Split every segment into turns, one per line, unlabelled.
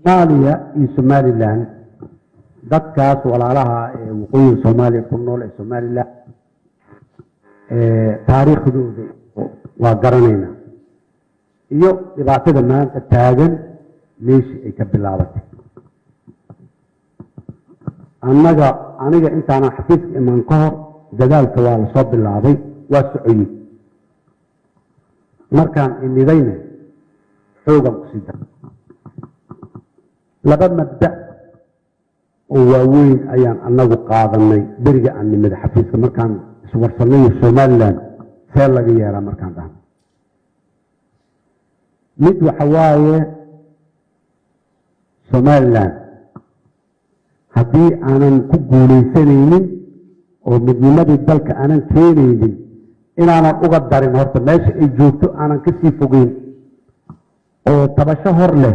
Soomaaliya iyo Somaliland dadkaas walaalaha waqooyiga Soomaaliya ku nool ee Somaliland taariikhdooda waa garanayna iyo dhibaatada maanta taagan meeshii ay ka bilaabatay aniga intaana xafiiska imaan ka hor dadaalka waa la soo bilaabay waa socoyey markaan inidayna xoogan ku sii daray laba mabda oo waaweyn ayaan anagu qaadanay beriga aan nimid xafiiska markaan iswarsanay Somaliland see laga yeelaa markaan dhahan mid waxa waaye Somaliland haddii aanan ku guulaysanaynin oo midnimadii dalka aanan keenaynin inaanan uga darin horta meesha ay joogto aanan ka sii fogeyn oo tabasho hor leh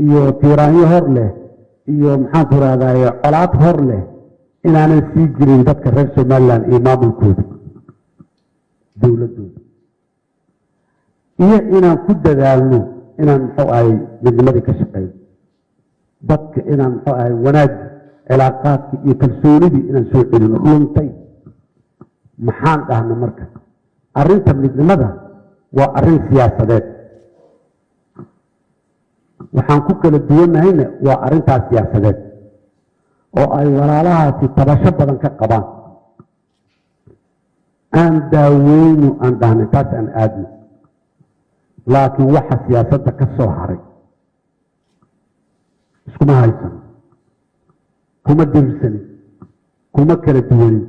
iyo tiiraanyo hor leh iyo maxaan ku raadaaye colaad hor leh inaanan sii jirin dadka reer Somaliland iyo maamulkooda dowladooda iyo inaan ku dadaalno inaan muxuu ahay midnimadii ka shaqeyno dadka inaan muxuu ahay wanaag cilaaqaadkii iyo kalsoonidii inaan soo celino luntay maxaan dhahno marka arrinta midnimada waa arrin siyaasadeed waxaan ku kala duwanahayna waa arrintaas siyaasadeed oo ay walaalahaasi tabasho badan ka qabaan aan daaweyno aan dhahnay taas aan aadno laakiin waxa siyaasadda ka soo haray iskuma haysano kuma dirsanin kuma kala duwanin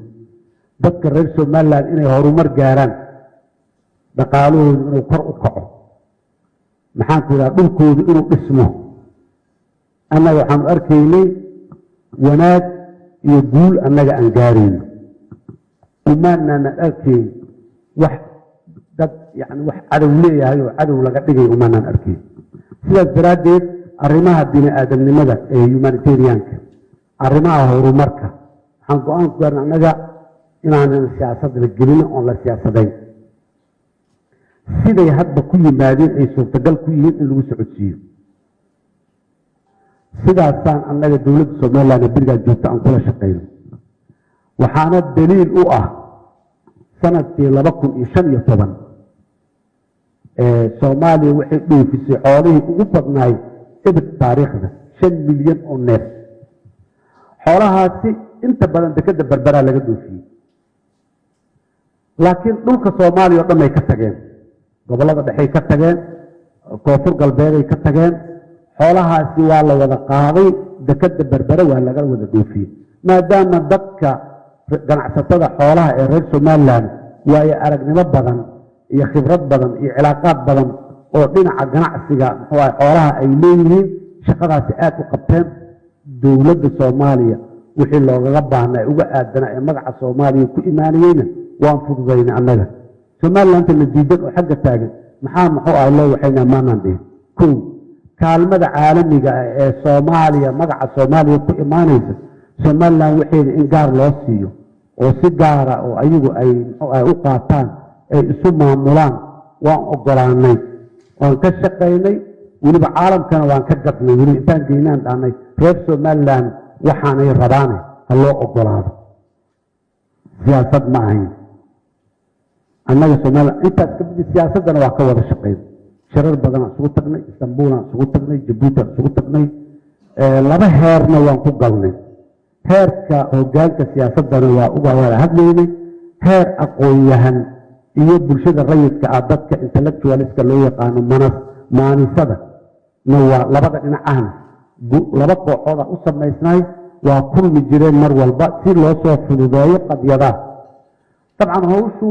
dadka reer Somaliland inay horumar gaaraan dhaqaalahoodu inuu kor u kaco maxaan ku yidhaha dhulkoodu inuu dhismo annaga waxaanu arkaynay wanaag iyo guul annaga aan gaarayno umaanaanan arkayn wax dad yani wax cadow leeyahay oo cadow laga dhigay umaanaan arkayn sidaas daraaddeed arrimaha bini aadamnimada ee humanitarianka arrimaha horumarka waxaan go-aan ku gaarna annaga inaanan siyaasad la gelin oon la siyaasadayn siday hadba ku yimaadeen ay suurtagal ku yihiin in lagu socodsiiyo sidaasaan annaga dowladda Somaliland berigaa joogta aan kula shaqeyno waxaana daliil u ah sanadkii 2015 Soomaaliya waxay dhoofisay xoolihii ugu badnaay ibad taariikhda 5 milyan oo neef xoolahaasi inta badan dekada Berbera laga dhoofiyey laakiin dhulka Soomaaliya oo dhan ay ka tageen gobolada dhexe ka tageen koonfur galbeed ay ka tageen xoolahaasi waa la wada qaaday dekada Berbera waa laga wada dhoofiyey maadaama dadka ganacsatada xoolaha ee reer Somaliland waayo aragnimo badan iyo khibrad badan iyo cilaaqaad badan oo dhinaca ganacsiga xoolaha ay leeyihiin shaqadaasi aad u qabteen dowladda Soomaaliya wixii looga baahnaa uga aadana ee magaca Soomaaliya ku imaanayna waan fududaynay annaga Somaliland la diidan oo xagga taagan maxaa loo waxayna maanaan dhig kow kaalmada caalamiga ee Soomaaliya magaca Soomaaliya ku imaanaysa Somaliland waxay in gaar loo siiyo oo si gaar ah oo ayagu ay u qaataan ay isu maamulaan waan ogolaanay waan ka shaqeynay waliba caalamkana waan ka gadnay wali intaan geynaan dhaanay reer Somaliland waxaanay rabaan ha loo ogolaado siyaasad ma ahayn annaga Somaliland intaas ka bidi siyaasadana waa ka wada shaqeyn shirar badan isugu tagnay Istanbul isugu tagnay Djibouti isugu tagnay laba heerna waan ku galnay heerka hoggaanka siyaasadana waa uga wada hadlaynay heer aqoon-yahan iyo bulshada rayidka ah dadka intellectualiska loo yaqaano maanisada waa labada dhinacahna laba kooxood u samaysnay waa kulmi jireen mar walba si loo soo fududeeyo qadiyadaha طبعا هوشو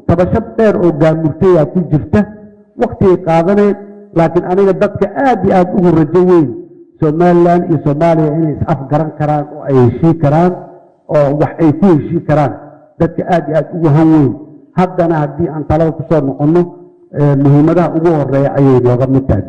تبشب دير او غامورتيا ku jirta waqti qaadanay laakiin aniga dadka aad iyo aad ugu rajaweyn Somaliland iyo Soomaaliya inay is afgaran karaan oo ay heshii karaan oo wax ay ku heshii karaan dadka aad iyo aad ugu hanweyn haddana haddii aan talada ku soo noqono muhiimadaha ugu horeeya ayay looga mid tahay